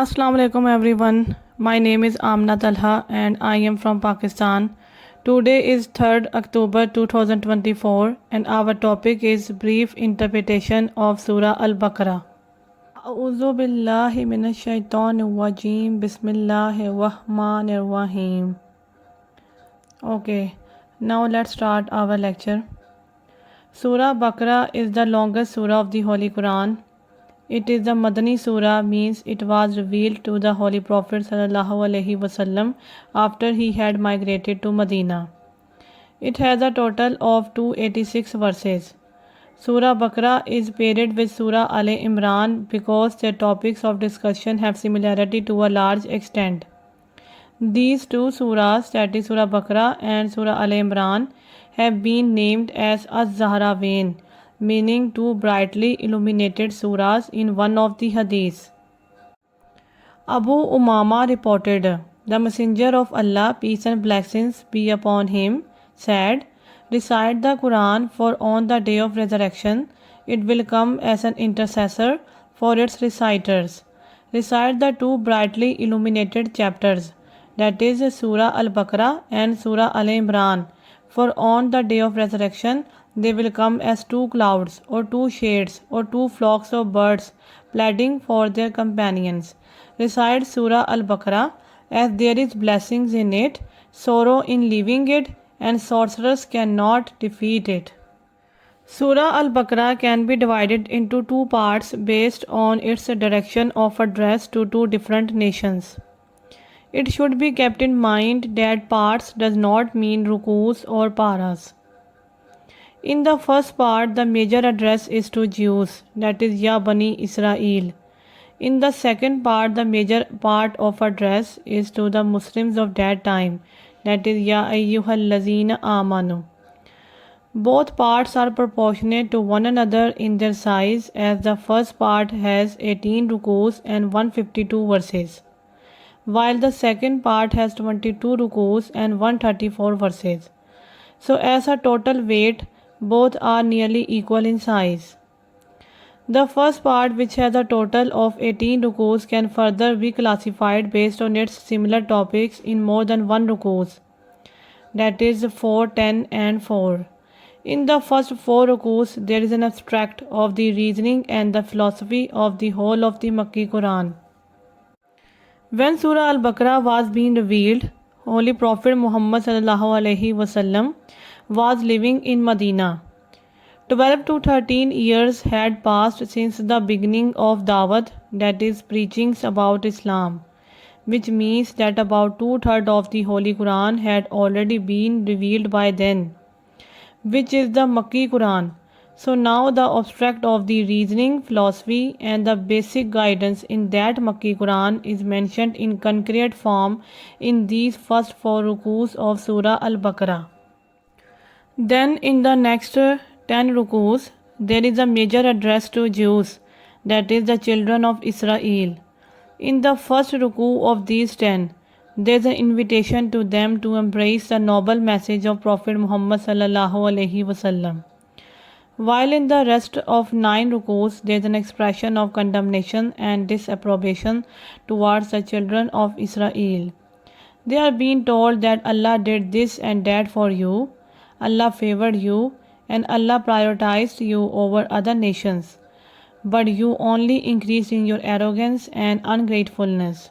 Assalamu alaikum everyone. My name is Amna Talha and I am from Pakistan. Today is 3rd October 2024 and our topic is brief interpretation of Surah Al-Baqarah. A'udhu billahi minash shaitanir rajim. Bismillahir rahmanir rahim. Okay, now let's start our lecture. Surah Baqarah is the longest surah of the Holy Quran. It is the Madani Surah, means it was revealed to the Holy Prophet ﷺ after he had migrated to Medina. It has a total of 286 verses. Surah Baqarah is paired with Surah Al Imran because their topics of discussion have similarity to a large extent. These two surahs, that is Surah Baqarah and Surah Al Imran, have been named as Az-Zahrawain, meaning two brightly illuminated surahs in one of the hadiths. Abu Umama reported, "The Messenger of Allah, peace and blessings be upon him, said, recite the Quran, for on the day of resurrection it will come as an intercessor for its reciters. Recite the two brightly illuminated chapters, that is Surah Al-Baqarah and Surah Al-Imran, for on the day of resurrection they will come as two clouds or two shades or two flocks of birds pleading for their companions. Recite Surah Al-Baqarah, as there is blessings in it, sorrow in leaving it, and sorcerers cannot defeat it." Surah Al-Baqarah can be divided into two parts based on its direction of address to two different nations. It should be kept in mind that parts does not mean rukus or paras. In the first part, the major address is to Jews, that is Ya Bani Israel. In the second part, the major part of address is to the Muslims of that time, that is Ya Ayyuhal Lazina Amanu. Both parts are proportionate to one another in their size, as the first part has 18 rukus and 152 verses, while the second part has 22 rukus and 134 verses. So as a total weight, both are nearly equal in size. The first part, which has a total of 18 rukus, can further be classified based on its similar topics in more than one rukus, that is 4, 10 and 4. In the first 4 rukus, there is an abstract of the reasoning and the philosophy of the whole of the Makki Quran. When Surah Al-Baqarah was being revealed, Holy Prophet Muhammad ﷺ was living in Medina. 12 to 13 years had passed since the beginning of Dawat, that is preachings about Islam, which means that about 2/3 of the Holy Quran had already been revealed by then, which is the Makki Quran. So now the abstract of the reasoning, philosophy and the basic guidance in that Makki Quran is mentioned in concrete form in these first 4 rukus of Surah Al-Baqarah. Then in the next 10 rukus, there is a major address to Jews, that is the children of Israel. In the first ruku of these 10, there is an invitation to them to embrace the noble message of Prophet Muhammad ﷺ. While in the rest of 9 rukus, there is an expression of condemnation and disapprobation towards the children of Israel. They are being told that Allah did this and that for you, Allah favored you, and Allah prioritized you over other nations, but you only increased in your arrogance and ungratefulness.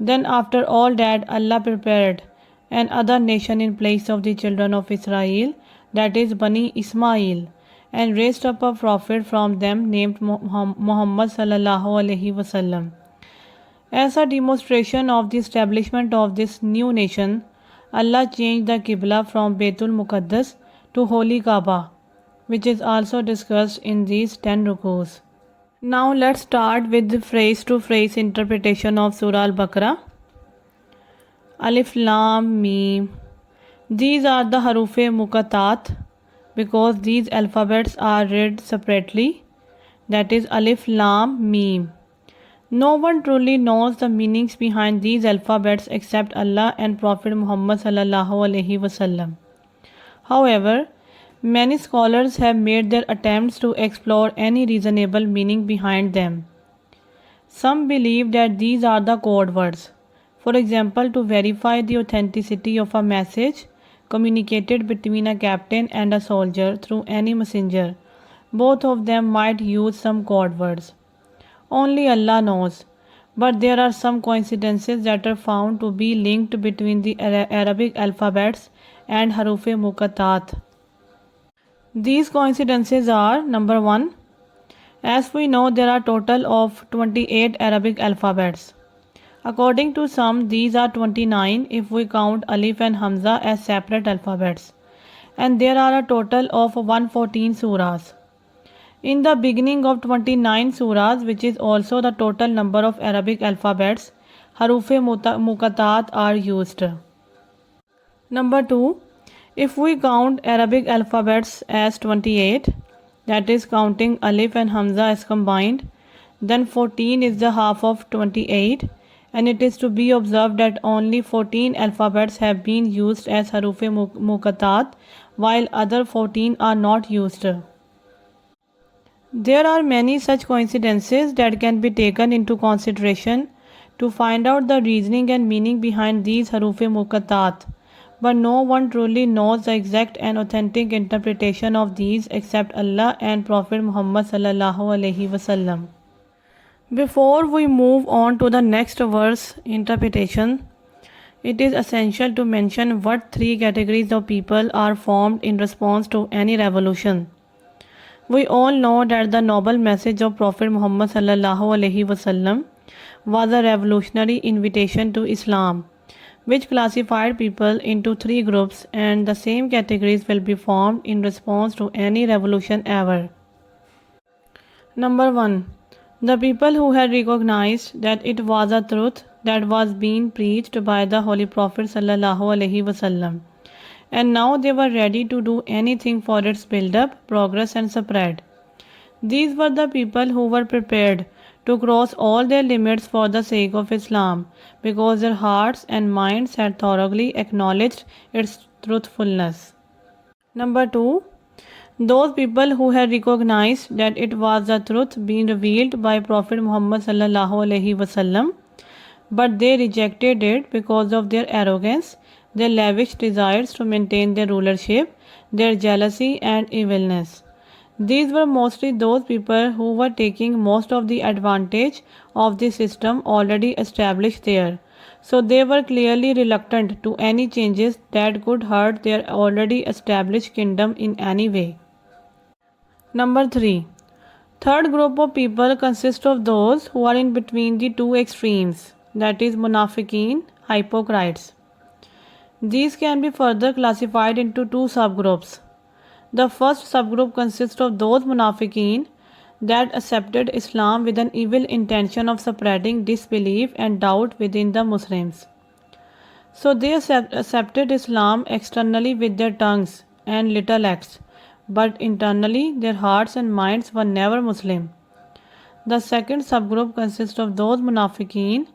Then after all that, Allah prepared another nation in place of the children of Israel, that is Bani Ismail, and raised up a prophet from them named Muhammad ﷺ. As a demonstration of the establishment of this new nation, Allah changed the Qibla from Baitul Muqaddas to Holy Kaaba, which is also discussed in these 10 rukus. Now let's start with the phrase-to-phrase interpretation of Surah Al-Baqarah. Alif Lam Mim. These are the Harufe Muqattat because these alphabets are read separately, that is Alif Lam Mim. No one truly knows the meanings behind these alphabets except Allah and Prophet Muhammad ﷺ. However, many scholars have made their attempts to explore any reasonable meaning behind them. Some believe that these are the code words. For example, to verify the authenticity of a message communicated between a captain and a soldier through any messenger, both of them might use some code words. Only Allah knows. But there are some coincidences that are found to be linked between the Arabic alphabets and Haruf Muqattat. These coincidences are: number 1, as we know, there are total of 28 Arabic alphabets. According to some, these are 29 if we count Alif and Hamza as separate alphabets. And there are a total of 114 surahs. In the beginning of 29 surahs, which is also the total number of Arabic alphabets, Haruf Muqattat are used. Number 2, if we count Arabic alphabets as 28, that is counting Alif and Hamza as combined, then 14 is the half of 28, and it is to be observed that only 14 alphabets have been used as Haruf Muqattat, while other 14 are not used. There are many such coincidences that can be taken into consideration to find out the reasoning and meaning behind these Haruf Muqattat, but no one truly knows the exact and authentic interpretation of these except Allah and Prophet Muhammad sallallahu alaihi wasallam. Before we move on to the next verse interpretation, it is essential to mention what three categories of people are formed in response to any revolution. We all know that the noble message of Prophet Muhammad sallallahu alaihi wasallam was a revolutionary invitation to Islam, which classified people into three groups, and the same categories will be formed in response to any revolution ever. Number 1. The people who had recognized that it was a truth that was being preached by the Holy Prophet sallallahu alaihi wasallam, and now they were ready to do anything for its build-up, progress and spread. These were the people who were prepared to cross all their limits for the sake of Islam, because their hearts and minds had thoroughly acknowledged its truthfulness. Number 2. Those people who had recognized that it was the truth being revealed by Prophet Muhammad sallallahu alaihi wasallam, but they rejected it because of their arrogance, their lavish desires to maintain their rulership, their jealousy and evilness. These were mostly those people who were taking most of the advantage of the system already established there. So they were clearly reluctant to any changes that could hurt their already established kingdom in any way. Number 3. Third group of people consists of those who are in between the two extremes, that is munafiqeen, hypocrites. These can be further classified into two subgroups. The first subgroup consists of those munafiqeen that accepted Islam with an evil intention of spreading disbelief and doubt within the Muslims. So they accepted Islam externally with their tongues and little acts, but internally their hearts and minds were never Muslim. The second subgroup consists of those munafiqeen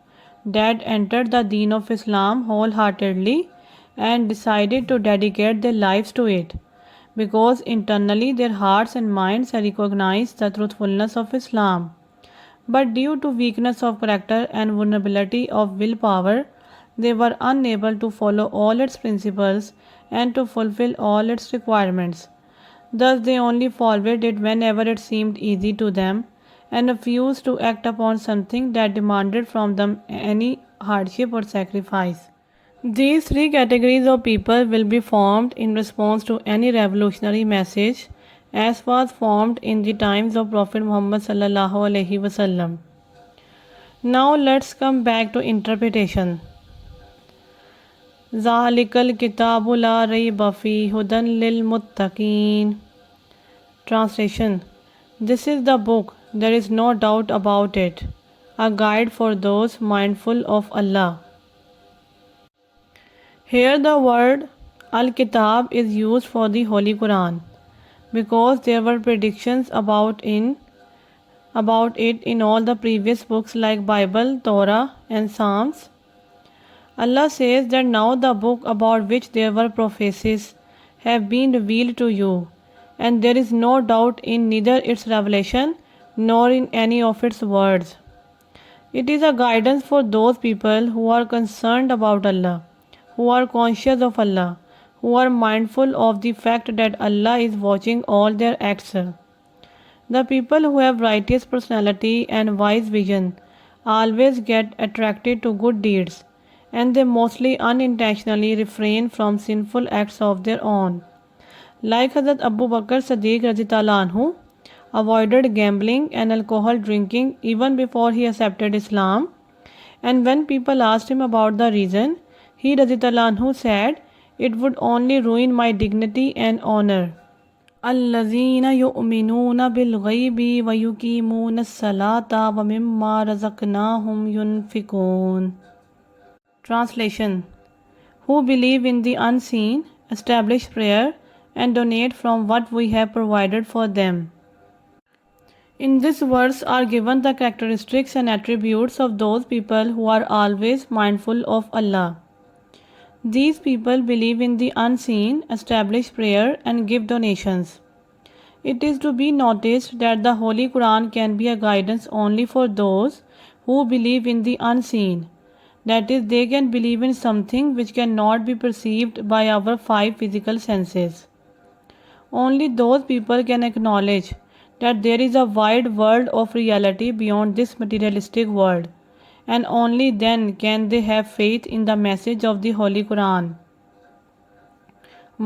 that entered the deen of Islam wholeheartedly and decided to dedicate their lives to it, because internally their hearts and minds had recognized the truthfulness of Islam. But due to weakness of character and vulnerability of willpower, they were unable to follow all its principles and to fulfill all its requirements. Thus they only followed it whenever it seemed easy to them, and refused to act upon something that demanded from them any hardship or sacrifice. These three categories of people will be formed in response to any revolutionary message, as was formed in the times of Prophet Muhammad sallallahu alaihi wasallam. Now let's come back to interpretation. Zalikal kitabu la rayba fi hudan lil muttaqin. Translation: This is the book, there is no doubt about it, a guide for those mindful of Allah. Here the word Al-Kitab is used for the Holy Quran, because there were predictions about it in all the previous books like Bible, Torah and Psalms. Allah says that now the book about which there were prophecies have been revealed to you, and there is no doubt in neither its revelation nor in any of its words. It is a guidance for those people who are concerned about Allah, who are conscious of Allah, who are mindful of the fact that Allah is watching all their acts. The people who have righteous personality and wise vision always get attracted to good deeds, and they mostly unintentionally refrain from sinful acts of their own. Like Hazrat Abu Bakr Siddiq Radhiyallahu anhu avoided gambling and alcohol drinking even before he accepted Islam, and when people asked him about the reason, he Radhiyallahu anhu said, "It would only ruin my dignity and honor." الذين يؤمنون بالغيب ويقيمون الصلاة ومما رزقناهم ينفقون. Translation: Who believe in the unseen, establish prayer, and donate from what we have provided for them. In this verse are given the characteristics and attributes of those people who are always mindful of Allah. These people believe in the unseen, establish prayer, and give donations. It is to be noticed that the Holy Quran can be a guidance only for those who believe in the unseen. That is, they can believe in something which cannot be perceived by our five physical senses. Only those people can acknowledge that there is a wide world of reality beyond this materialistic world, and only then can they have faith in the message of the Holy Quran.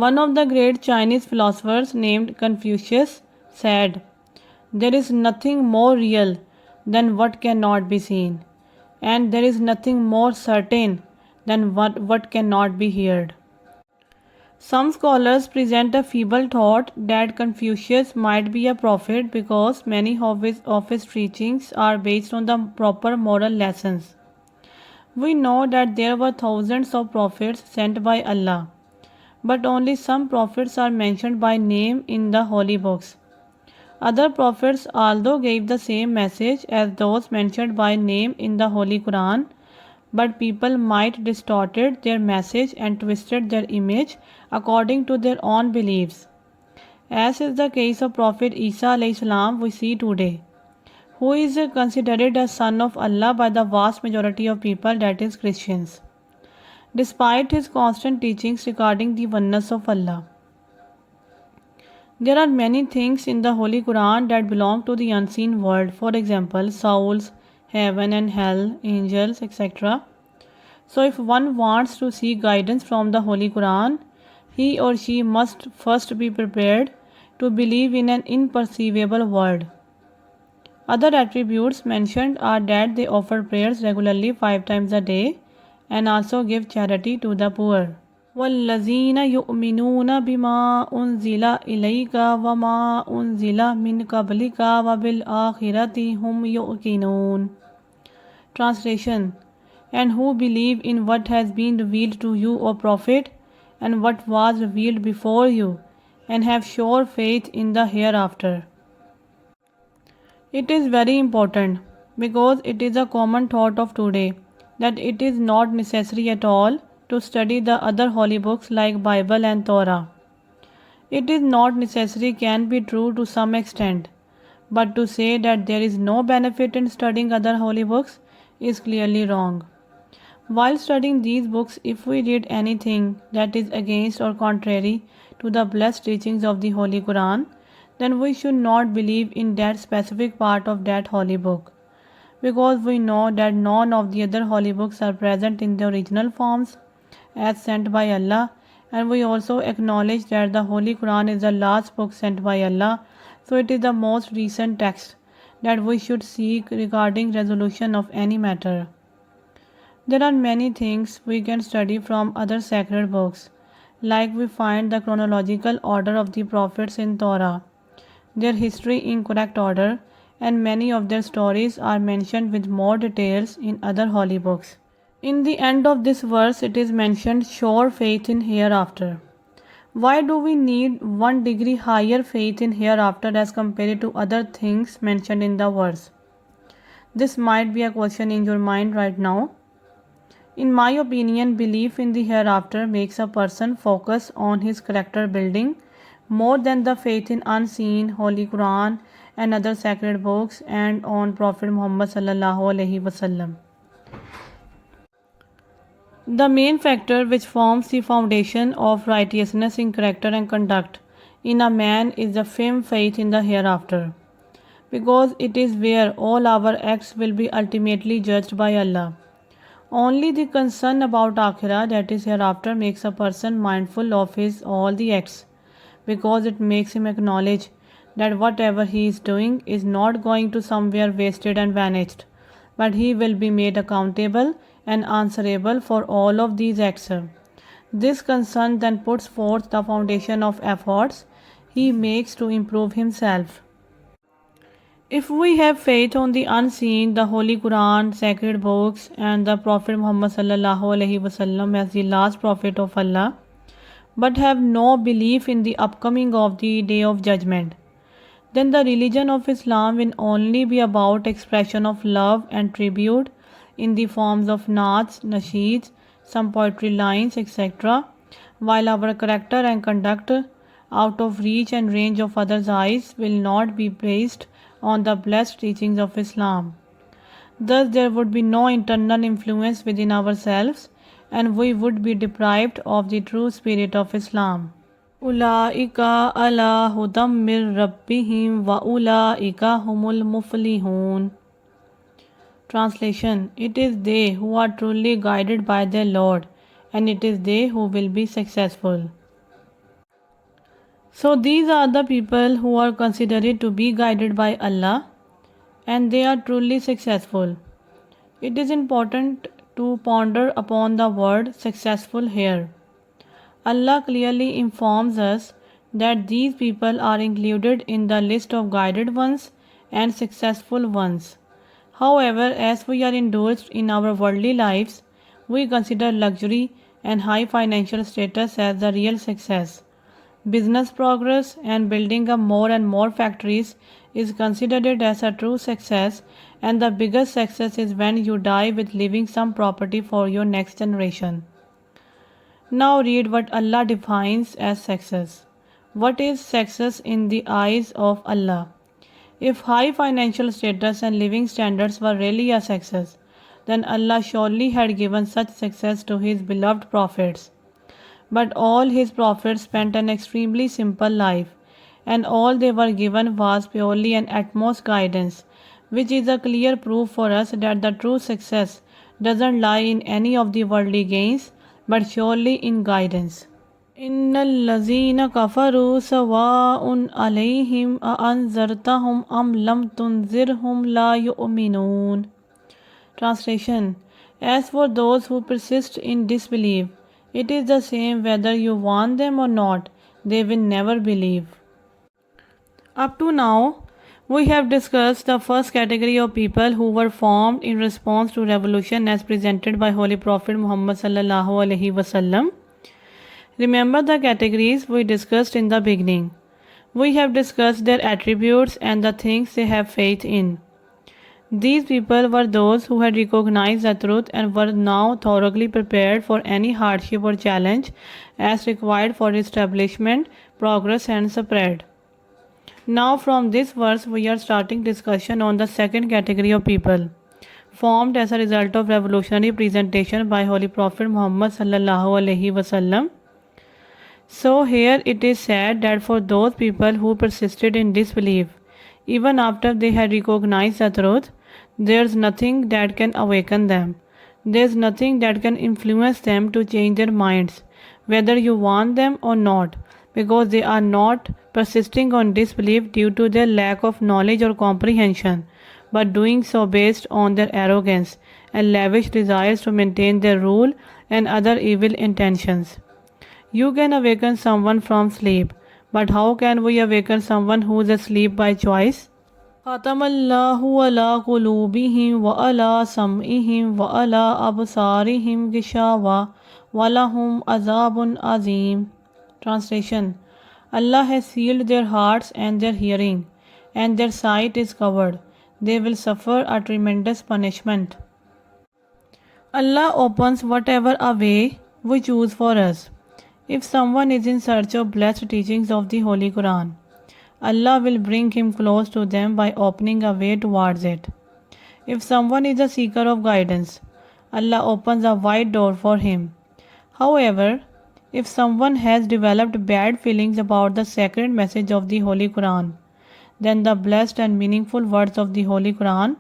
One of the great Chinese philosophers named Confucius said, "There is nothing more real than what cannot be seen, and there is nothing more certain than what cannot be heard." Some scholars present a feeble thought that Confucius might be a prophet because many of his teachings are based on the proper moral lessons. We know that there were thousands of prophets sent by Allah, but only some prophets are mentioned by name in the holy books. Other prophets although gave the same message as those mentioned by name in the Holy Quran, but people might distorted their message and twisted their image according to their own beliefs. As is the case of Prophet Isa alayhi salam we see today, who is considered a son of Allah by the vast majority of people, that is Christians, despite his constant teachings regarding the oneness of Allah. There are many things in the Holy Quran that belong to the unseen world, for example, souls, heaven and hell, angels, etc. So, if one wants to seek guidance from the Holy Quran, he or she must first be prepared to believe in an imperceivable world. Other attributes mentioned are that they offer prayers regularly 5 times a day and also give charity to the poor. وَالَّذِينَ يُؤْمِنُونَ بِمَا أُنزِلَ إِلَيْكَ وَمَا أُنزِلَ مِن قَبْلِكَ وَبِالْآخِرَةِ هُمْ يُوقِنُونَ. Translation: And who believe in what has been revealed to you, O Prophet, and what was revealed before you, and have sure faith in the hereafter. It is very important because it is a common thought of today that it is not necessary at all to study the other holy books like Bible and Torah. It is not necessary can be true to some extent, but to say that there is no benefit in studying other holy books is clearly wrong. While studying these books, if we read anything that is against or contrary to the blessed teachings of the Holy Quran, then we should not believe in that specific part of that holy book, because we know that none of the other holy books are present in the original forms as sent by Allah, and we also acknowledge that the Holy Quran is the last book sent by Allah, so it is the most recent text that we should seek regarding resolution of any matter. There are many things we can study from other sacred books, like we find the chronological order of the prophets in Torah, their history in correct order, and many of their stories are mentioned with more details in other holy books. In the end of this verse, it is mentioned sure faith in hereafter. Why do we need 1 degree higher faith in hereafter as compared to other things mentioned in the verse? This might be a question in your mind right now. In my opinion, belief in the hereafter makes a person focus on his character building more than the faith in unseen, Holy Quran, and other sacred books, and on Prophet Muhammad sallallahu alaihi wasallam. The main factor which forms the foundation of righteousness in character and conduct in a man is the firm faith in the hereafter, because it is where all our acts will be ultimately judged by Allah. Only the concern about Akhirah, that is hereafter, makes a person mindful of his all the acts, because it makes him acknowledge that whatever he is doing is not going to somewhere wasted and vanished, but he will be made accountable and answerable for all of these acts. This concern then puts forth the foundation of efforts he makes to improve himself. If we have faith on the unseen, the Holy Quran, sacred books, and the Prophet Muhammad sallallahu alaihi wasallam as the last prophet of Allah, but have no belief in the upcoming of the day of judgment, then the religion of Islam will only be about expression of love and tribute in the forms of naats, nasheeds, some poetry lines, etc., while our character and conduct out of reach and range of others' eyes will not be based on the blessed teachings of Islam. Thus, there would be no internal influence within ourselves, and we would be deprived of the true spirit of Islam. Ulaika ala hudam mir rabbihim wa ulaika humul muflihun. Translation: It is they who are truly guided by their Lord, and it is they who will be successful. So these are the people who are considered to be guided by Allah, and they are truly successful. It is important to ponder upon the word successful here. Allah clearly informs us that these people are included in the list of guided ones and successful ones. However, as we are indulged in our worldly lives, we consider luxury and high financial status as the real success. Business progress and building up more and more factories is considered as a true success, and the biggest success is when you die with leaving some property for your next generation. Now read what Allah defines as success. What is success in the eyes of Allah? If high financial status and living standards were really a success, then Allah surely had given such success to His beloved prophets. But all His prophets spent an extremely simple life, and all they were given was purely an utmost guidance, which is a clear proof for us that the true success doesn't lie in any of the worldly gains, but surely in guidance. إن الذين كفروا سواء عليهم أأنذرتهم أم لم تنذرهم لا يؤمنون. Translation: As for those who persist in disbelief, it is the same whether you warn them or not, they will never believe. Up to now, we have discussed the first category of people who were formed in response to revolution as presented by Holy Prophet Muhammad sallallahu alaihi wasallam. Remember the categories we discussed in the beginning. We have discussed their attributes and the things they have faith in. These people were those who had recognized the truth and were now thoroughly prepared for any hardship or challenge as required for establishment, progress, and spread. Now from this verse we are starting discussion on the second category of people, formed as a result of revolutionary presentation by Holy Prophet Muhammad sallallahu alaihi wasallam. So here it is said that for those people who persisted in disbelief, even after they had recognized the truth, there is nothing that can awaken them. There is nothing that can influence them to change their minds, whether you warn them or not, because they are not persisting on disbelief due to their lack of knowledge or comprehension, but doing so based on their arrogance and lavish desires to maintain their rule and other evil intentions. You can awaken someone from sleep, but how can we awaken someone who is asleep by choice? ختم الله على قلوبهم وعلى سمعهم وعلى أبصارهم غشاوة ولهم عذاب عظيم. Translation: Allah has sealed their hearts and their hearing, and their sight is covered. They will suffer a tremendous punishment. Allah opens whatever a way we choose for us. If someone is in search of blessed teachings of the Holy Quran, Allah will bring him close to them by opening a way towards it. If someone is a seeker of guidance, Allah opens a wide door for him. However, if someone has developed bad feelings about the sacred message of the Holy Quran, then the blessed and meaningful words of the Holy Quran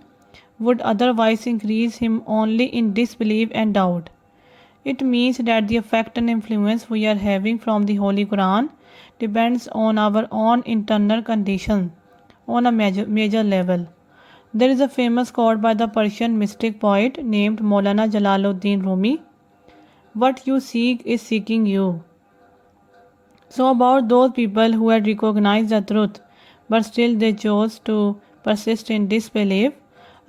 would otherwise increase him only in disbelief and doubt. It means that the effect and influence we are having from the Holy Quran depends on our own internal condition on a major level. There is a famous quote by the Persian mystic poet named Maulana Jalaluddin Rumi: "What you seek is seeking you." So, about those people who had recognized the truth but still they chose to persist in disbelief,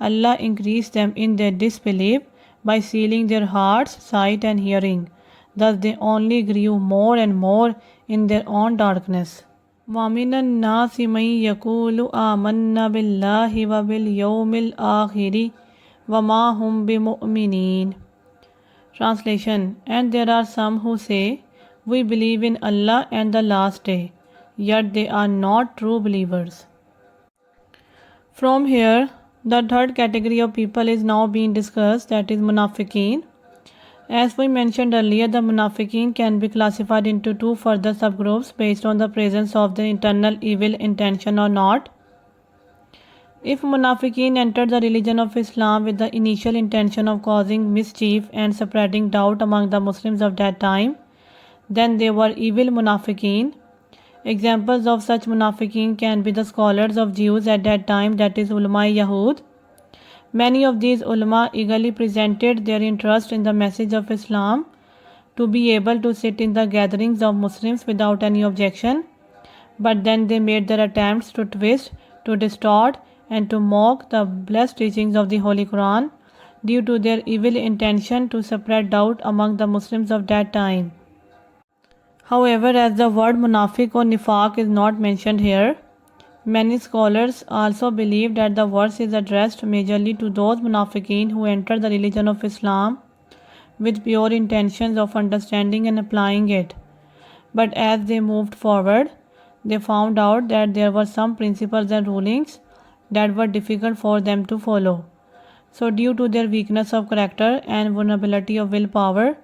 Allah increased them in their disbelief by sealing their hearts, sight, and hearing. Thus, they only grew more and more in their own darkness. وَمِنَ النَّاسِ مَن يَقُولُ آمَنَّا بِاللَّهِ وَبِالْيَوْمِ الْآخِرِ وَمَا هُمْ بِمُؤْمِنِينَ. Translation: And there are some who say, "We believe in Allah and the last day," yet they are not true believers. From here, the third category of people is now being discussed, that is munafiqeen. As we mentioned earlier, the munafiqeen can be classified into two further subgroups based on the presence of the internal evil intention or not. If munafiqeen entered the religion of Islam with the initial intention of causing mischief and spreading doubt among the Muslims of that time, then they were evil munafiqeen. Examples of such munafiqeen can be the scholars of Jews at that time, that is ulama-e-Yahud. Many of these ulama eagerly presented their interest in the message of Islam to be able to sit in the gatherings of Muslims without any objection, but then they made their attempts to twist, to distort, and to mock the blessed teachings of the Holy Quran due to their evil intention to spread doubt among the Muslims of that time. However, as the word munafiq or nifaq is not mentioned here, many scholars also believe that the verse is addressed majorly to those munafiqeen who entered the religion of Islam with pure intentions of understanding and applying it. But as they moved forward, they found out that there were some principles and rulings that were difficult for them to follow. So, due to their weakness of character and vulnerability of willpower,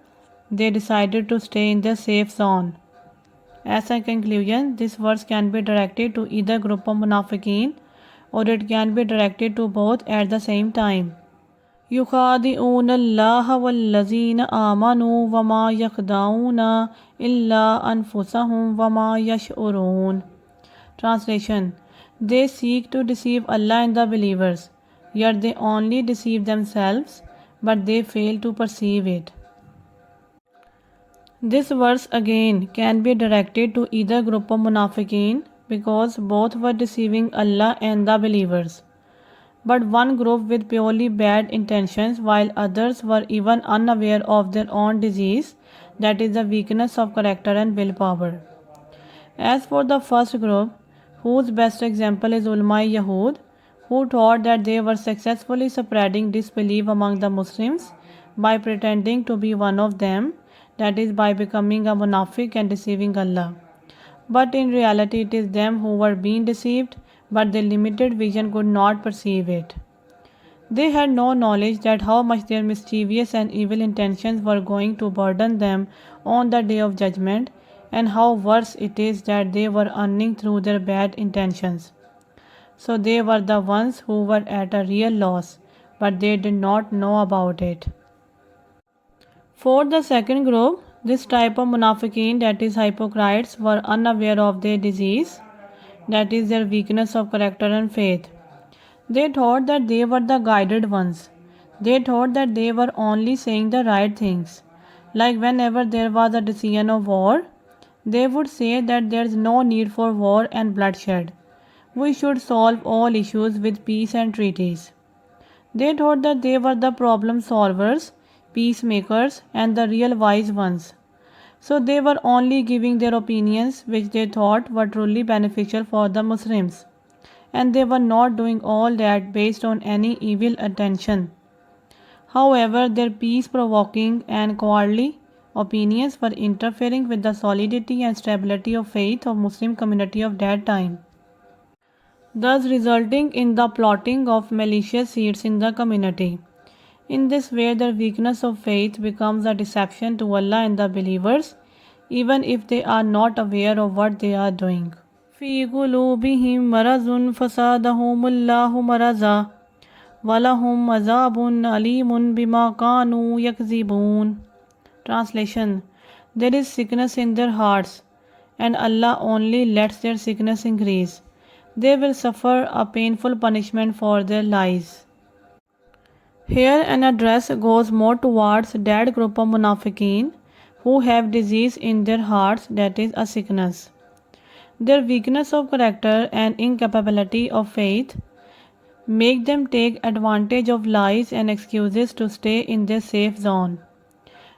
they decided to stay in the safe zone. As a conclusion, this verse can be directed to either group of munafiqeen or it can be directed to both at the same time. يُخَادِعُونَ اللَّهَ وَالَّذِينَ آمَنُوا وَمَا يَخْدَعُونَ إِلَّا أَنفُسَهُمْ وَمَا يَشْعُرُونَ. Translation: They seek to deceive Allah and the believers, yet they only deceive themselves, but they fail to perceive it. This verse again can be directed to either group of munafiqeen because both were deceiving Allah and the believers. But one group with purely bad intentions while others were even unaware of their own disease, that is the weakness of character and willpower. As for the first group, whose best example is ulama-e-Yahud, who thought that they were successfully spreading disbelief among the Muslims by pretending to be one of them, that is by becoming a munafiq and deceiving Allah. But in reality it is them who were being deceived, but their limited vision could not perceive it. They had no knowledge that how much their mischievous and evil intentions were going to burden them on the day of judgment, and how worse it is that they were earning through their bad intentions. So they were the ones who were at a real loss, but they did not know about it. For the second group, this type of munafiqeen, that is hypocrites, were unaware of their disease, that is their weakness of character and faith. They thought that they were the guided ones. They thought that they were only saying the right things. Like whenever there was a decision of war, they would say that there is no need for war and bloodshed. We should solve all issues with peace and treaties. They thought that they were the problem solvers, peacemakers, and the real wise ones. So they were only giving their opinions which they thought were truly beneficial for the Muslims, and they were not doing all that based on any evil intention. However, their peace-provoking and cowardly opinions were interfering with the solidity and stability of faith of Muslim community of that time. thus resulting in the plotting of malicious seeds in the community. In this way, the weakness of faith becomes a deception to Allah and the believers, even if they are not aware of what they are doing. في قلوبهم مرض فزادهم الله مرضا وَلَهُمْ عَذَابٌ أَلِيمٌ بِمَا كَانُوا يَكْذِبُونَ. Translation: There is sickness in their hearts, and Allah only lets their sickness increase. They will suffer a painful punishment for their lies. Here an address goes more towards that group of munafiqeen who have disease in their hearts, that is a sickness. Their weakness of character and incapability of faith make them take advantage of lies and excuses to stay in their safe zone.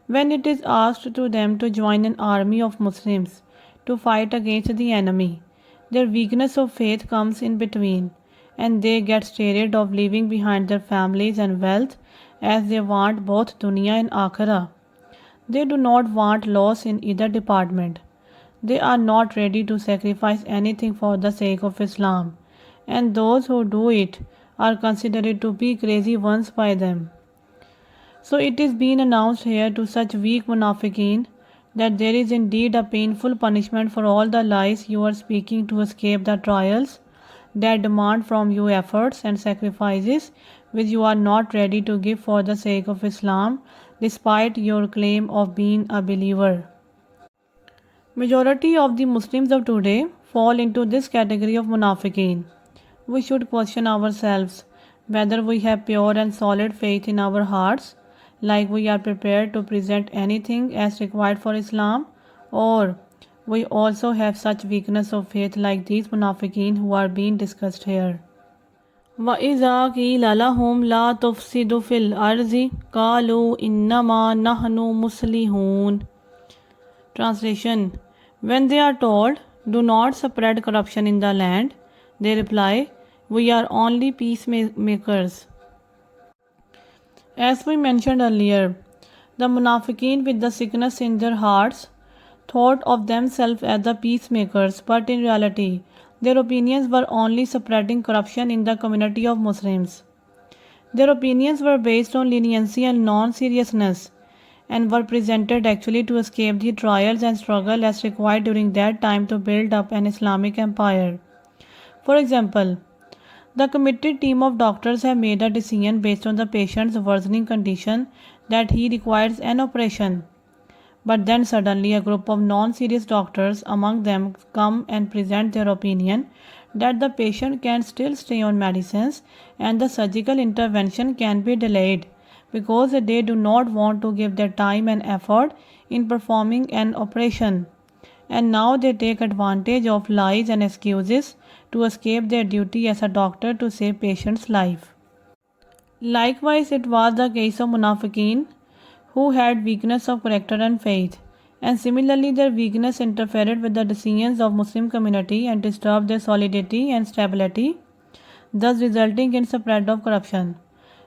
When it is asked to them to join an army of Muslims to fight against the enemy, their weakness of faith comes in between, and they get scared of leaving behind their families and wealth, as they want both dunya and akhirah. They do not want loss in either department. They are not ready to sacrifice anything for the sake of Islam, and those who do it are considered to be crazy ones by them. So it is being announced here to such weak munafiqeen that there is indeed a painful punishment for all the lies you are speaking to escape the trials that demand from you efforts and sacrifices which you are not ready to give for the sake of Islam, despite your claim of being a believer. Majority of the Muslims of today fall into this category of munafiqeen. We should question ourselves whether we have pure and solid faith in our hearts, like we are prepared to present anything as required for Islam, or we also have such weakness of faith like these munafiqeen who are being discussed here. وَإِذَا قِيلَ لَهُمْ لَا تُفْسِدُوا فِي الْأَرْضِ قَالُوا إِنَّمَا نَحْنُ مُصْلِحُونَ. Translation: When they are told, do not spread corruption in the land, they reply, we are only peacemakers. As we mentioned earlier, the munafiqeen with the sickness in their hearts thought of themselves as the peacemakers, but in reality, their opinions were only spreading corruption in the community of Muslims. Their opinions were based on leniency and non-seriousness, and were presented actually to escape the trials and struggle as required during that time to build up an Islamic empire. For example, the committed team of doctors have made a decision based on the patient's worsening condition that he requires an operation. But then suddenly a group of non-serious doctors among them come and present their opinion that the patient can still stay on medicines and the surgical intervention can be delayed because they do not want to give their time and effort in performing an operation. And now they take advantage of lies and excuses to escape their duty as a doctor to save patients' life. Likewise, it was the case of munafiqeen who had weakness of character and faith, and similarly their weakness interfered with the decisions of Muslim community and disturbed their solidity and stability, thus resulting in spread of corruption.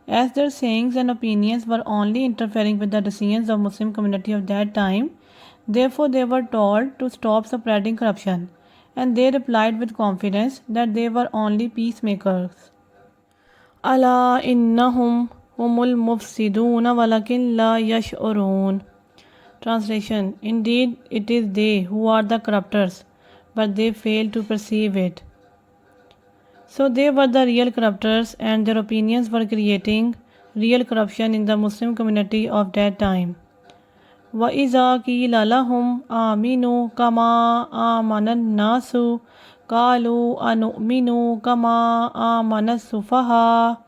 As their sayings and opinions were only interfering with the decisions of Muslim community of that time, therefore they were told to stop spreading corruption, and they replied with confidence that they were only peacemakers. Ala innahum humul mufsiduna walakin la yash'urun. Translation: Indeed, it is they who are the corrupters, but they fail to perceive it. So they were the real corrupters, and their opinions were creating real corruption in the Muslim community of that time. وَإِذَا قِيلَ لَهُمْ آمِنُوا كَمَا آمَنَ النَّاسُ قَالُوا أَنُؤْمِنُ كَمَا آمَنَ السُّفَهَاءُ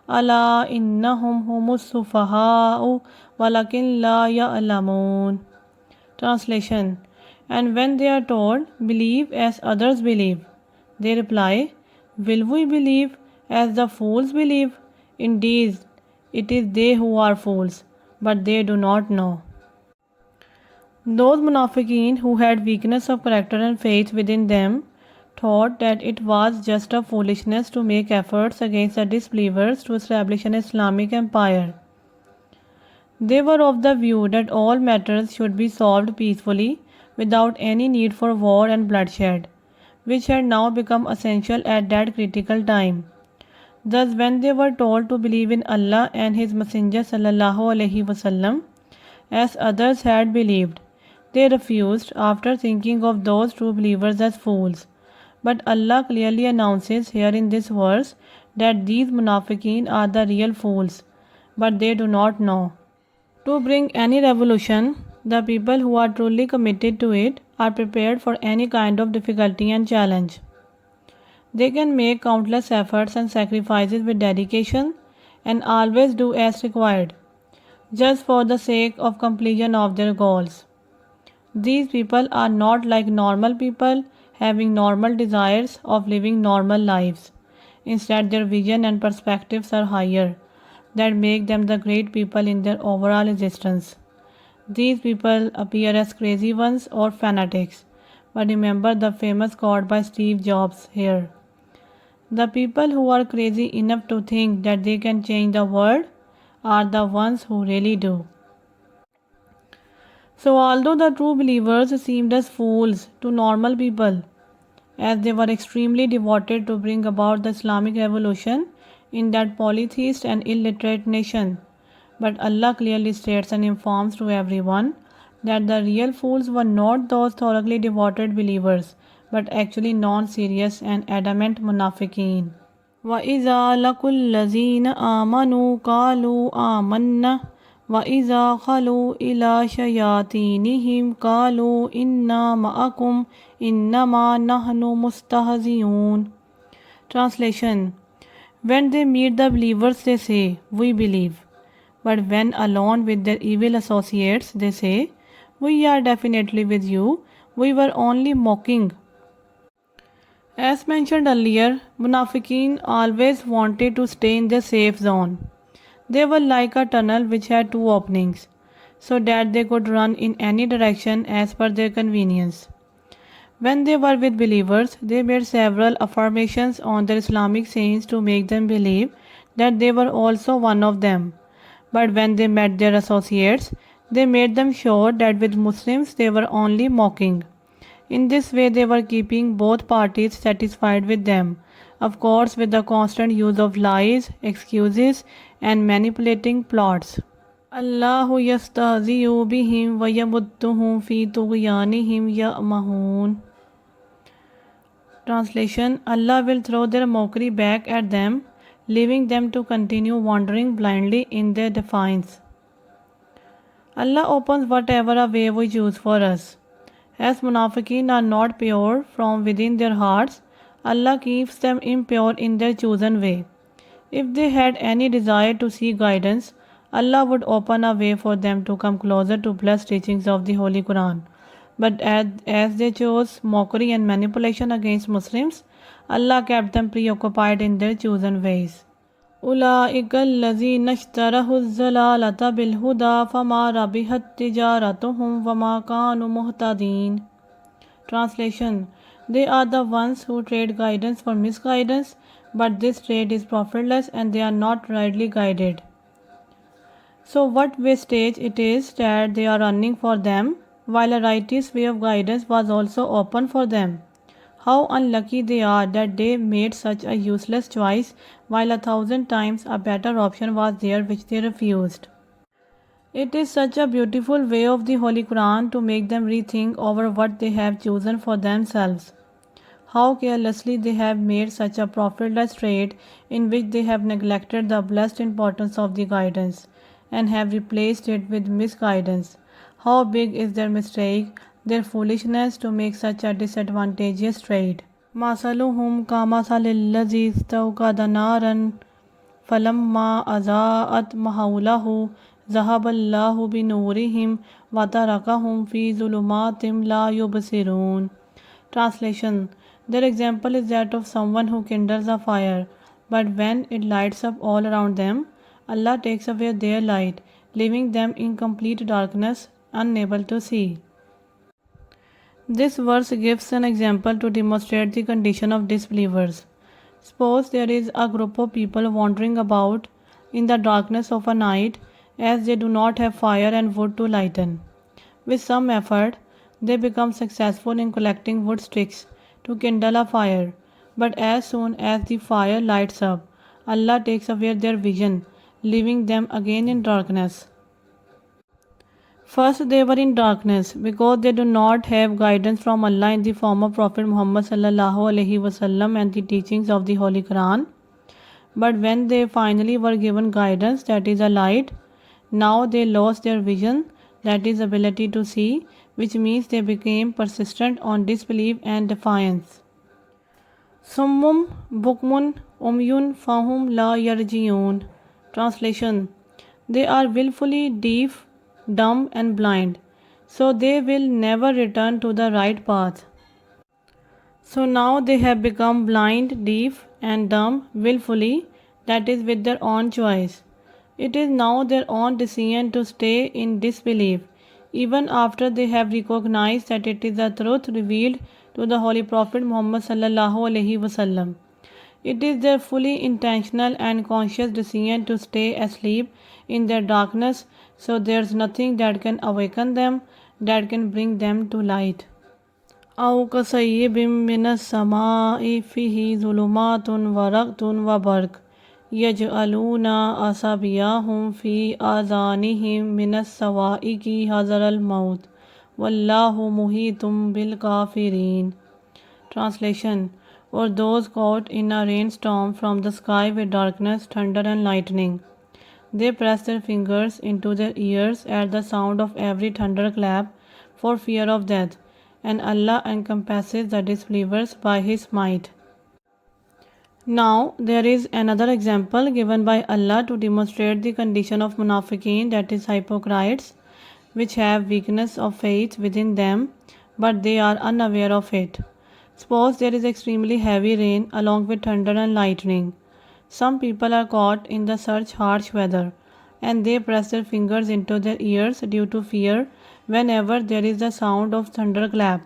أَلَا إِنَّهُمْ هُمُ السُّفَهَاءُ وَلَكِنْ لَا يَعْلَمُونَ. Translation: And when they are told, believe as others believe, they reply, will we believe as the fools believe? Indeed, it is they who are fools, but they do not know. Those munafiqeen who had weakness of character and faith within them thought that it was just a foolishness to make efforts against the disbelievers to establish an Islamic empire. They were of the view that all matters should be solved peacefully without any need for war and bloodshed. which had now become essential at that critical time. Thus, when they were told to believe in Allah and His Messenger sallallahu alaihi wasallam, as others had believed, they refused after thinking of those true believers as fools. But Allah clearly announces here in this verse that these munafiqeen are the real fools, but they do not know. To bring any revolution, the people who are truly committed to it are prepared for any kind of difficulty and challenge. They can make countless efforts and sacrifices with dedication and always do as required, just for the sake of completion of their goals. These people are not like normal people having normal desires of living normal lives. Instead, their vision and perspectives are higher, that make them the great people in their overall existence. These people appear as crazy ones or fanatics, but remember the famous quote by Steve Jobs here. The people who are crazy enough to think that they can change the world are the ones who really do. So, although the true believers seemed as fools to normal people, as they were extremely devoted to bring about the Islamic revolution in that polytheist and illiterate nation, but Allah clearly states and informs to everyone that the real fools were not those thoroughly devoted believers, but actually non-serious and adamant munafiqeen. وَإِذَا لَقُوا الَّذِينَ آمَنُوا قَالُوا آمَنَّا وَإِذَا خَلُوا إِلَى شَيَاطِينِهِمْ قَالُوا إِنَّا مَعَكُمْ إِنَّمَا نَحْنُ مُسْتَهْزِئُونَ. Translation: When they meet the believers, they say, "We believe." But when alone with their evil associates, they say, "We are definitely with you. We were only mocking." As mentioned earlier, Munafiqeen always wanted to stay in their safe zone. They were like a tunnel which had two openings, so that they could run in any direction as per their convenience. When they were with believers, they made several affirmations on their Islamic saints to make them believe that they were also one of them. But when they met their associates, they made them sure that with Muslims they were only mocking. In this way, they were keeping both parties satisfied with them, of course, with the constant use of lies, excuses, and manipulating plots. Allahu yastahzi'u bihim wa yamudduhum fi tughyanihim ya'mahun. Translation: Allah will throw their mockery back at them, leaving them to continue wandering blindly in their defiance. Allah opens whatever a way we choose for us. As munafiqeen are not pure from within their hearts, Allah keeps them impure in their chosen way. If they had any desire to seek guidance, Allah would open a way for them to come closer to blessed teachings of the Holy Quran. But as they chose mockery and manipulation against Muslims, Allah kept them preoccupied in their chosen ways. أولئك الذين اشتروا الضلالة بالهدى فما ربحت تجارتهم وما كانوا مهتدين. Translation: They are the ones who trade guidance for misguidance, but this trade is profitless and they are not rightly guided. So what wastage it is that they are running for them, while a righteous way of guidance was also open for them. How unlucky they are that they made such a useless choice, while 1,000 times a better option was there which they refused. It is such a beautiful way of the Holy Quran to make them rethink over what they have chosen for themselves. How carelessly they have made such a profitless trade in which they have neglected the blessed importance of the guidance and have replaced it with misguidance. How big is their mistake, their foolishness to make such a disadvantageous trade. مَثَلُهُمْ كَمَثَلِ الَّذِي اسْتَوْقَدَ نَارًا فَلَمَّا أَضَاءَتْ مَا حَوْلَهُ ذَهَبَ اللَّهُ بِنُورِهِمْ وَتَرَكَهُمْ فِي ظُلُمَاتٍ لَا يُبْصِرُونَ. Translation: Their example is that of someone who kindles a fire, but when it lights up all around them, Allah takes away their light, leaving them in complete darkness, unable to see. This verse gives an example to demonstrate the condition of disbelievers. Suppose there is a group of people wandering about in the darkness of a night, as they do not have fire and wood to lighten. With some effort, they become successful in collecting wood sticks to kindle a fire. But as soon as the fire lights up, Allah takes away their vision, leaving them again in darkness. First, they were in darkness because they do not have guidance from Allah in the form of Prophet Muhammad sallallahu alaihi wasallam and the teachings of the Holy Quran. But when they finally were given guidance, that is a light, now they lost their vision, that is ability to see, which means they became persistent on disbelief and defiance. Summum bukmun umyun fahum la yarjiun. Translation: they are willfully deaf, dumb and blind, so they will never return to the right path. So now they have become blind, deaf, and dumb willfully, that is, with their own choice. It is now their own decision to stay in disbelief, even after they have recognized that it is the truth revealed to the Holy Prophet Muhammad sallallahu alaihi wasallam. It is their fully intentional and conscious decision to stay asleep in their darkness, so there's nothing that can awaken them, that can bring them to light. أو كصيب من السماء فيه ظلمات ورعد وبرق يجعلون أصابعهم في آذانهم من الصواعق حذر الموت والله محيط بالكافرين. Translation: or those caught in a rainstorm from the sky with darkness, thunder and lightning. They press their fingers into their ears at the sound of every thunderclap for fear of death, and Allah encompasses the disbelievers by His might. Now, there is another example given by Allah to demonstrate the condition of munafiqeen, that is, hypocrites, which have weakness of faith within them, but they are unaware of it. Suppose there is extremely heavy rain along with thunder and lightning. Some people are caught in the such harsh weather, and they press their fingers into their ears due to fear whenever there is the sound of thunderclap.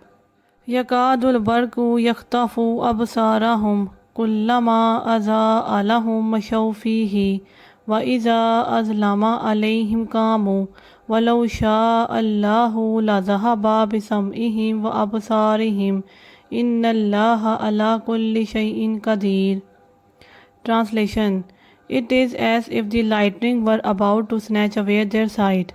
Yakadul barku yakhtafu absarahum kullama azaa lahum mashaw fihi wa iza azlama alayhim qamu walau shaa Allahu la zahaba bisam'ihim wa absarihim inna Allaha ala kulli shay'in qadir. Translation: it is as if the lightning were about to snatch away their sight.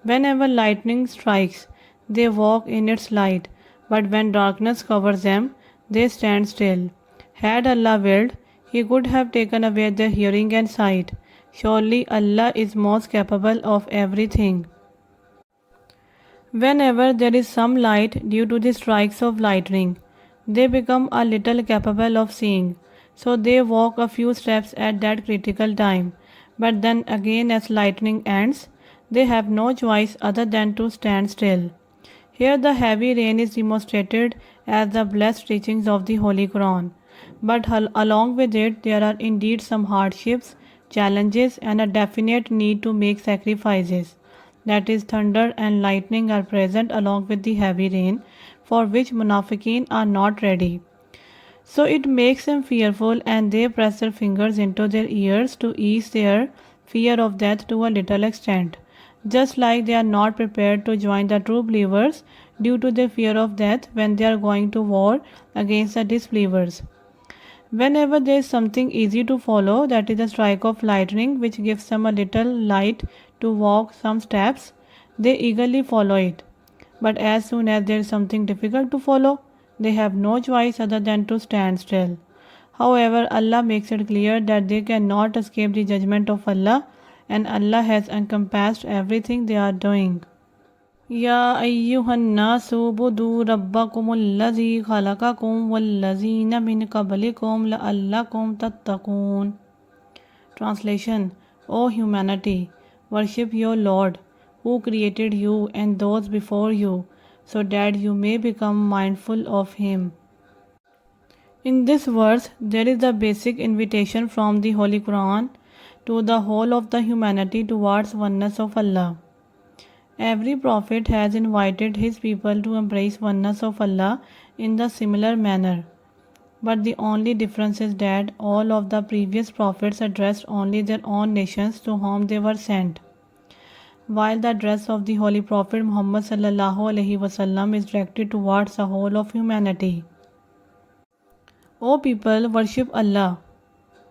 Whenever lightning strikes, they walk in its light, but when darkness covers them, they stand still. Had Allah willed, He could have taken away their hearing and sight. Surely Allah is most capable of everything. Whenever there is some light due to the strikes of lightning, they become a little capable of seeing, so they walk a few steps at that critical time. But then again, as lightning ends, they have no choice other than to stand still. Here the heavy rain is demonstrated as the blessed teachings of the Holy Quran. But along with it, there are indeed some hardships, challenges, and a definite need to make sacrifices. That is, thunder and lightning are present along with the heavy rain, for which munafiqeen are not ready. So it makes them fearful, and they press their fingers into their ears to ease their fear of death to a little extent, just like they are not prepared to join the true believers due to their fear of death when they are going to war against the disbelievers. Whenever there is something easy to follow, that is a strike of lightning which gives them a little light to walk some steps, they eagerly follow it. But as soon as there is something difficult to follow, they have no choice other than to stand still. However, Allah makes it clear that they cannot escape the judgment of Allah, and Allah has encompassed everything they are doing. Ya ayyuhan nasu budu rabbakumul ladzi khalaqakum wal ladzina min qablikum la'allakum tattaqun. Translation: O humanity, worship your Lord, who created you and those before you, so that you may become mindful of Him. In this verse, there is a basic invitation from the Holy Quran to the whole of the humanity towards oneness of Allah. Every prophet has invited his people to embrace oneness of Allah in the similar manner. But the only difference is that all of the previous prophets addressed only their own nations to whom they were sent, while the address of the Holy Prophet Muhammad sallallahu alaihi wasallam is directed towards the whole of humanity. O people, worship Allah,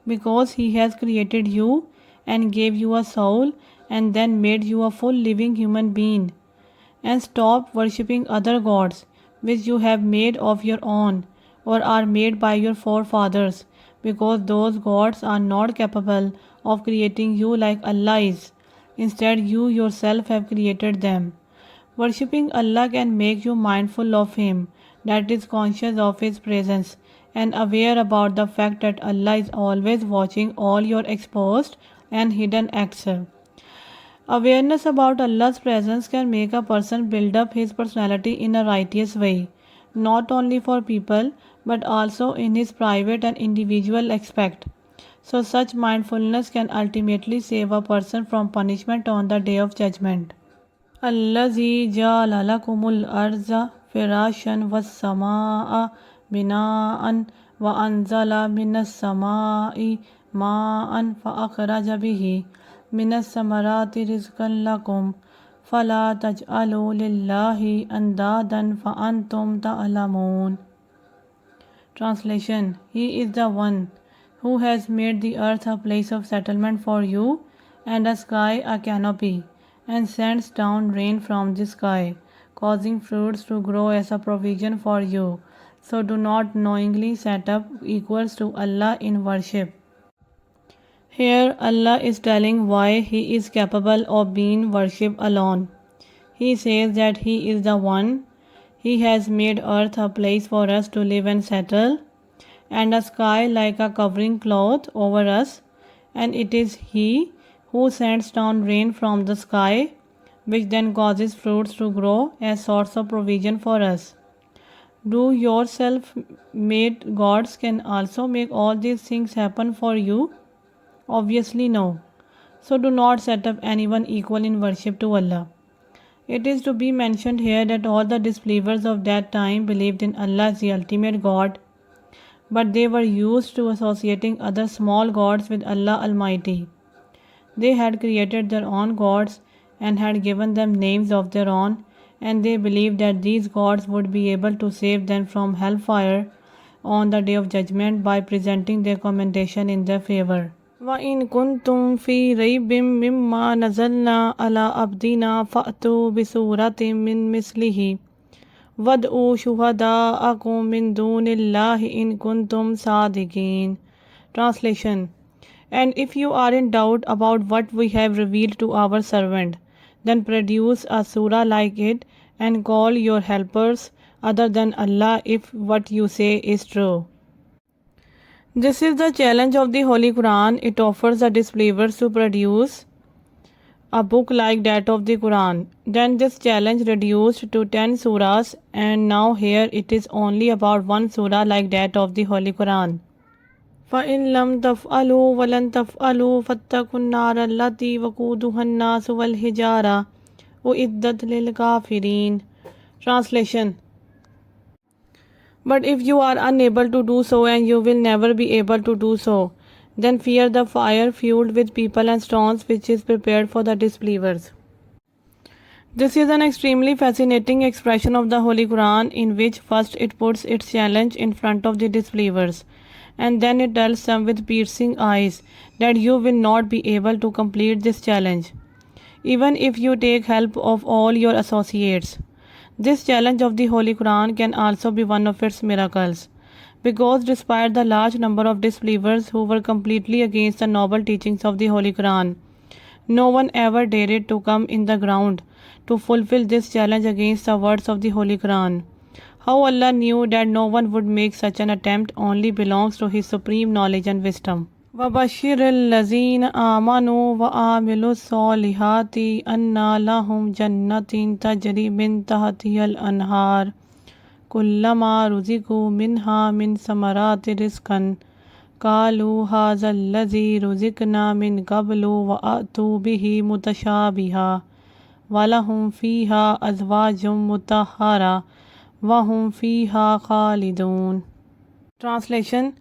because He has created you and gave you a soul and then made you a full living human being. And stop worshipping other gods which you have made of your own or are made by your forefathers, because those gods are not capable of creating you like Allah is. Instead, you yourself have created them. Worshipping Allah can make you mindful of Him, that is, conscious of His presence, and aware about the fact that Allah is always watching all your exposed and hidden acts. Awareness about Allah's presence can make a person build up his personality in a righteous way, not only for people but also in his private and individual aspect. So, such mindfulness can ultimately save a person from punishment on the day of judgment. الذي جعل لكم الأرض فراشا والسماء بناء وأنزل من السماء ماء فأخرج به من الثمرات رزقا لكم فلا تجعلوا لله أندادا فأنتم تعلمون. Translation: He is the one who has made the earth a place of settlement for you and the sky a canopy, and sends down rain from the sky, causing fruits to grow as a provision for you. So do not knowingly set up equals to Allah in worship. Here Allah is telling why He is capable of being worshipped alone. He says that He is the one. He has made earth a place for us to live and settle, and a sky like a covering cloth over us, and it is He who sends down rain from the sky, which then causes fruits to grow as source of provision for us. Do yourself made gods can also make all these things happen for you? Obviously no. So do not set up anyone equal in worship to Allah. It is to be mentioned here that all the disbelievers of that time believed in Allah as the ultimate God, but they were used to associating other small gods with Allah Almighty. They had created their own gods and had given them names of their own, and they believed that these gods would be able to save them from hellfire on the day of judgment by presenting their commendation in their favor. وَإِن كُنتُم فِي رَيْبٍ مِّمَّا نَزَّلْنَا عَلَىٰ عَبْدِنَا فَأْتُوا بِسُورَةٍ مِّن مِّثْلِهِ وَادْعُوا شُهَدَاءَكُم مِّن دُونِ اللَّهِ إِن كُنتُم صَادِقِينَ. Translation: And if you are in doubt about what we have revealed to our servant, then produce a surah like it and call your helpers other than Allah if what you say is true. This is the challenge of the Holy Quran. It offers the disbelievers to produce a book like that of the Quran. Then this challenge reduced to 10 surahs, and now here it is only about one surah like that of the Holy Quran. فَإِن لَمْ تَفْعَلُوا وَلَن تَفْعَلُوا فَاتَّقُوا النَّارَ الَّتِي وَقُودُهَا النَّاسُ وَالْحِجَارَةُ أُعِدَّتْ لِلْكَافِرِينَ. Translation: But if you are unable to do so, and you will never be able to do so, then fear the fire fueled with people and stones which is prepared for the disbelievers. This is an extremely fascinating expression of the Holy Quran, in which first it puts its challenge in front of the disbelievers, and then it tells them with piercing eyes that you will not be able to complete this challenge, even if you take help of all your associates. This challenge of the Holy Quran can also be one of its miracles, because despite the large number of disbelievers who were completely against the noble teachings of the Holy Quran, no one ever dared to come in the ground to fulfill this challenge against the words of the Holy Quran. How Allah knew that no one would make such an attempt only belongs to His supreme knowledge and wisdom. وَبَشِّرِ الَّذِينَ آمَنُوا وَعَمِلُوا الصَّالِحَاتِ أَنَّ لَهُمْ جَنَّاتٍ تَجْرِي مِن تَحْتِهَا الْأَنْهَارُ كُلَّمَا رُزِقُوا مِنْهَا مِن ثَمَرَاتِ رِزْقًا قَالُوا هَٰذَا الَّذِي رُزِقْنَا مِن قَبْلُ وَأْتُوا بِهِ مُتَشَابِهًا وَلَهُمْ فِيهَا أَزْوَاجٌ مُطَهَّرَةٌ وَهُمْ فِيهَا خَالِدُونَ. Translation: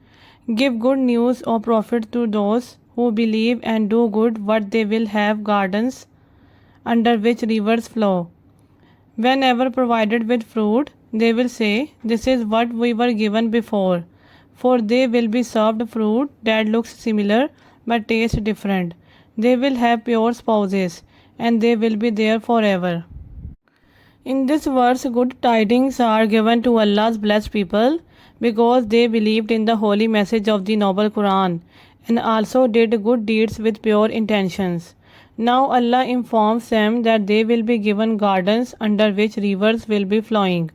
Give good news or profit to those who believe and do good, what they will have gardens under which rivers flow. Whenever provided with fruit, they will say, "This is what we were given before." for they will be served fruit that looks similar but tastes different. They will have pure spouses, and they will be there forever. In this verse, good tidings are given to Allah's blessed people because they believed in the holy message of the noble Quran and also did good deeds with pure intentions. Now Allah informs them that they will be given gardens under which rivers will be flowing.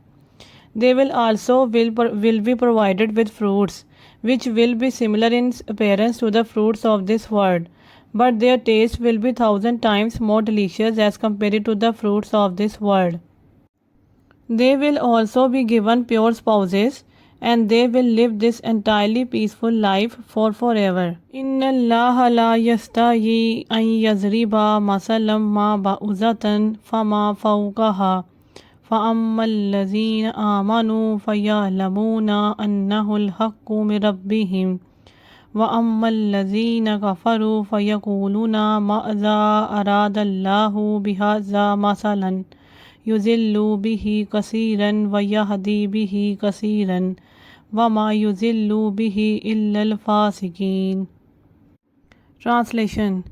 They will also will be provided with fruits which will be similar in appearance to the fruits of this world, but their taste will be 1,000 times more delicious as compared to the fruits of this world. They will also be given pure spouses, and they will live this entirely peaceful life for forever. Inna Allah la yastahi an yazriba masalam ma ba'uzatan fama fawqaha فأما الذين آمنوا فيعلمون أنه الحق من ربهم وأما الذين كفروا فيقولون ماذا أراد الله بهذا مثلا يضل به كثيرا ويهدي به كثيرا وما يضل به إلا الفاسقين. Translation.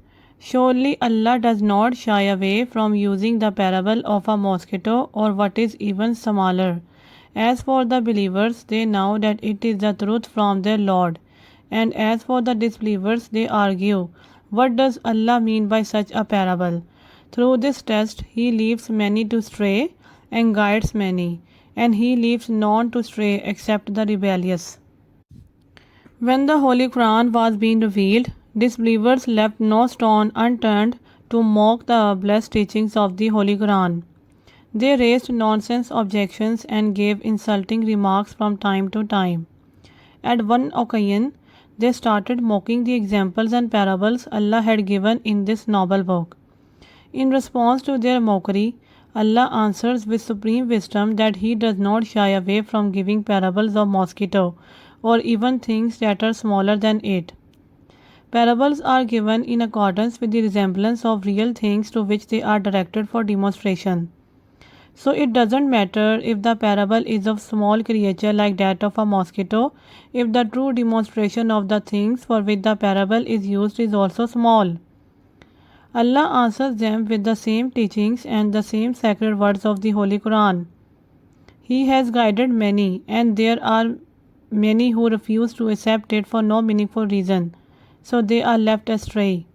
Surely Allah does not shy away from using the parable of a mosquito or what is even smaller. As for the believers, they know that it is the truth from their Lord. And as for the disbelievers, they argue, what does Allah mean by such a parable? Through this test, He leaves many to stray and guides many, and He leaves none to stray except the rebellious. When the Holy Quran was being revealed, disbelievers left no stone unturned to mock the blessed teachings of the Holy Quran. They raised nonsense objections and gave insulting remarks from time to time. At one occasion, they started mocking the examples and parables Allah had given in this noble book. In response to their mockery, Allah answers with supreme wisdom that He does not shy away from giving parables of mosquito or even things that are smaller than it. Parables are given in accordance with the resemblance of real things to which they are directed for demonstration. So it doesn't matter if the parable is of small creature like that of a mosquito, if the true demonstration of the things for which the parable is used is also small. Allah answers them with the same teachings and the same sacred words of the Holy Quran. He has guided many, and there are many who refuse to accept it for no meaningful reason, so they are left astray.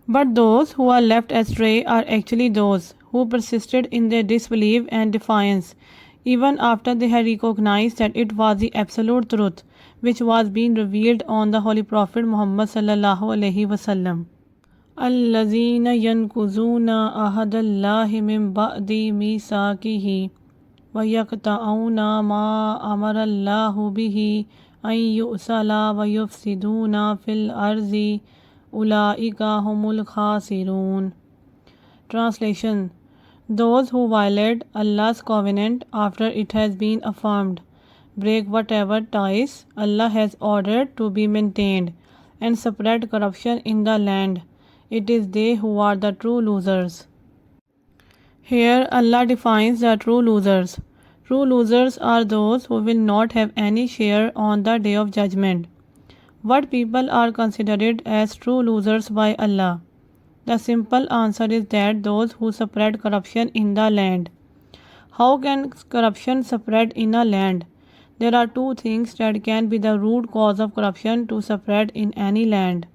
But those who are left astray are actually those who persisted in their disbelief and defiance, even after they had recognized that it was the absolute truth which was being revealed on the Holy Prophet Muhammad sallallahu alaihi wasallam. الذين ينقضون عهد الله من بعد ميثاقه ويقطعون ما أمر الله به أن يؤصل ويفسدون في الأرض أولئك هم الخاسرون. Translation. Those who violate Allah's covenant after it has been affirmed, break whatever ties Allah has ordered to be maintained, and spread corruption in the land, it is they who are the true losers. Here Allah defines the true losers. True losers are those who will not have any share on the day of judgment. What people are considered as true losers by Allah? The simple answer is that those who spread corruption in the land. How can corruption spread in a land? There are two things that can be the root cause of corruption to spread in any land.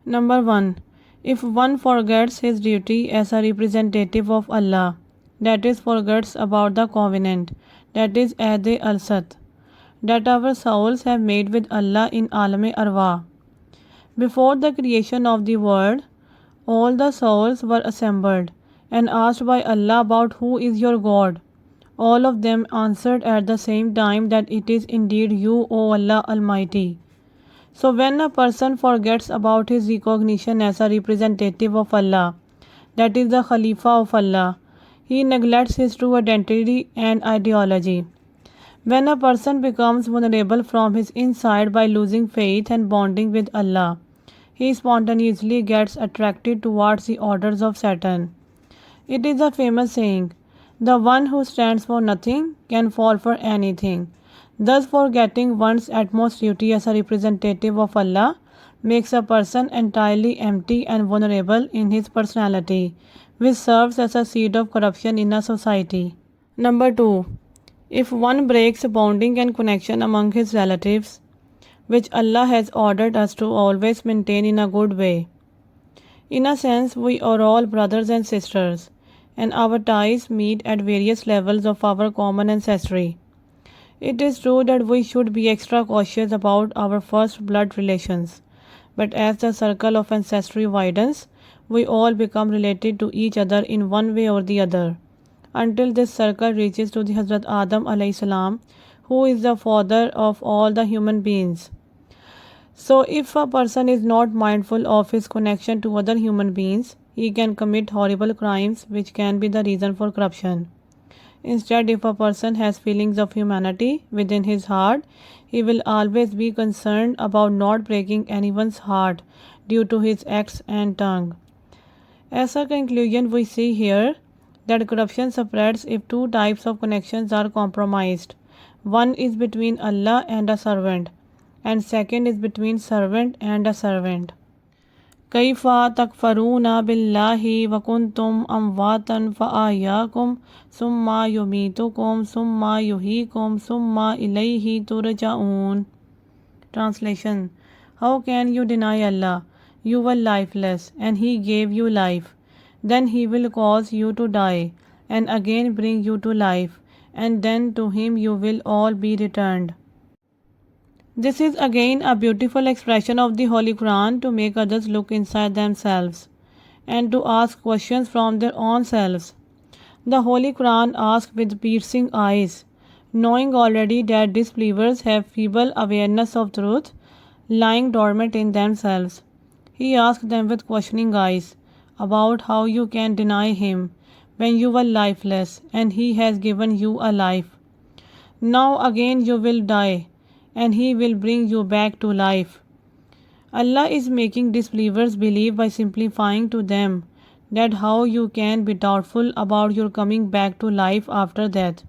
Number 1. If one forgets his duty as a representative of Allah, that is, forgets about the covenant, that is, Ahd al-Sat, that our souls have made with Allah in Alam-e-Arwah. Before the creation of the world, all the souls were assembled and asked by Allah about who is your God. All of them answered at the same time that it is indeed you, O Allah Almighty. So when a person forgets about his recognition as a representative of Allah, that is the Khalifa of Allah, he neglects his true identity and ideology. When a person becomes vulnerable from his inside by losing faith and bonding with Allah, he spontaneously gets attracted towards the orders of Satan. It is a famous saying, the one who stands for nothing can fall for anything. Thus, forgetting one's utmost duty as a representative of Allah makes a person entirely empty and vulnerable in his personality, which serves as a seed of corruption in a society. Number 2. If one breaks bonding and connection among his relatives, which Allah has ordered us to always maintain in a good way. In a sense, we are all brothers and sisters, and our ties meet at various levels of our common ancestry. It is true that we should be extra cautious about our first blood relations, but as the circle of ancestry widens, we all become related to each other in one way or the other, until this circle reaches to the Hazrat Adam alayhi salam, who is the father of all the human beings. So, if a person is not mindful of his connection to other human beings, he can commit horrible crimes which can be the reason for corruption. Instead, if a person has feelings of humanity within his heart, he will always be concerned about not breaking anyone's heart due to his acts and tongue. As a conclusion, we see here that corruption spreads if two types of connections are compromised. One is between Allah and a servant, and second is between servant and a servant. कैफ़ा तकफ़रूना बिल्लाहि वकुन्तुम अमवातन फ़अहयाकुम सुम्मा युमीतुकुम सुम्मा युहीकुम सुम्मा इलैहि तुरजाऊन. Translation. How can you deny Allah? You were lifeless, and He gave you life. Then He will cause you to die, and again bring you to life, and then to Him you will all be returned. This is again a beautiful expression of the Holy Quran to make others look inside themselves and to ask questions from their own selves. The Holy Quran asks with piercing eyes, knowing already that disbelievers have feeble awareness of truth lying dormant in themselves. He asks them with questioning eyes about how you can deny Him when you were lifeless and He has given you a life. Now again you will die, and He will bring you back to life. Allah is making disbelievers believe by simplifying to them that how you can be doubtful about your coming back to life after death,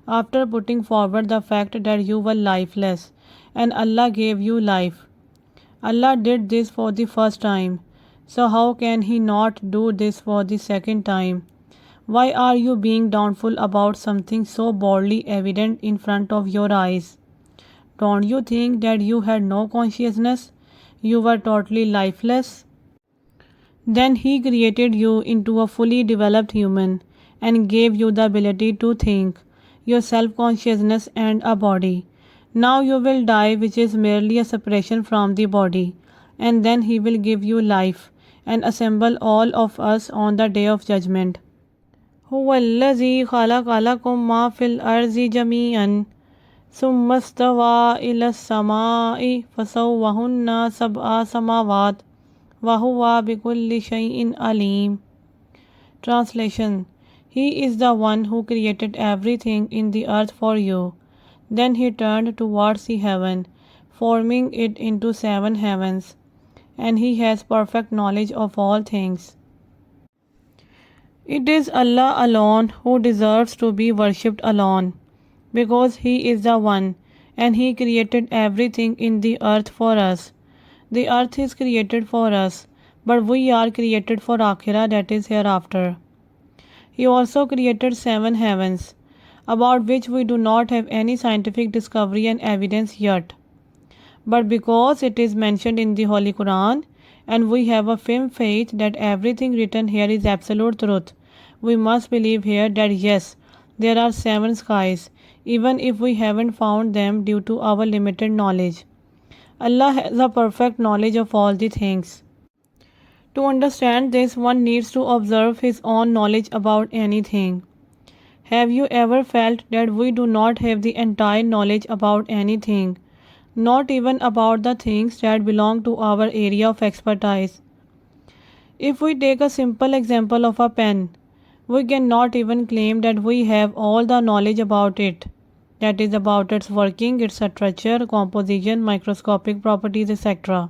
after putting forward the fact that you were lifeless and Allah gave you life. Allah did this for the first time, so how can He not do this for the second time? Why are you being doubtful about something so boldly evident in front of your eyes? Don't you think that you had no consciousness? You were totally lifeless? Then He created you into a fully developed human and gave you the ability to think, your self-consciousness and a body. Now you will die, which is merely a separation from the body, and then He will give you life and assemble all of us on the day of judgment. هو الذي خلق لكم ما في الأرض جميعا ثم استوى إلى السماء فسوّهن سبع سماوات وهو بكل شيء عليم. Translation. He is the one who created everything in the earth for you. Then He turned towards the heaven, forming it into 7 heavens, and He has perfect knowledge of all things. It is Allah alone who deserves to be worshipped alone, because He is the one, and He created everything in the earth for us. The earth is created for us, but we are created for Akhirah, that is hereafter. He also created 7 heavens, about which we do not have any scientific discovery and evidence yet. But because it is mentioned in the Holy Quran, and we have a firm faith that everything written here is absolute truth, we must believe here that yes, there are 7 skies, even if we haven't found them due to our limited knowledge. Allah has a perfect knowledge of all the things. To understand this, one needs to observe his own knowledge about anything. Have you ever felt that we do not have the entire knowledge about anything, not even about the things that belong to our area of expertise? If we take a simple example of a pen, we cannot even claim that we have all the knowledge about it, that is, about its working, its structure, composition, microscopic properties, etc.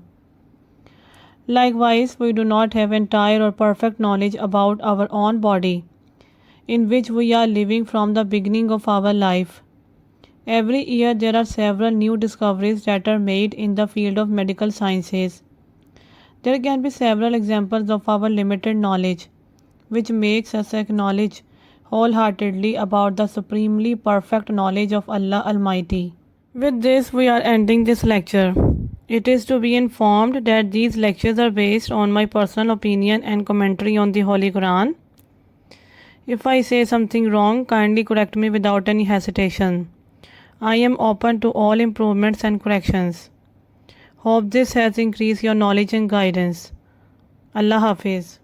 Likewise, we do not have entire or perfect knowledge about our own body, in which we are living from the beginning of our life. Every year there are several new discoveries that are made in the field of medical sciences. There can be several examples of our limited knowledge, which makes us acknowledge wholeheartedly about the supremely perfect knowledge of Allah Almighty. With this, we are ending this lecture. It is to be informed that these lectures are based on my personal opinion and commentary on the Holy Quran. If I say something wrong, kindly correct me without any hesitation. I am open to all improvements and corrections. Hope this has increased your knowledge and guidance. Allah Hafiz.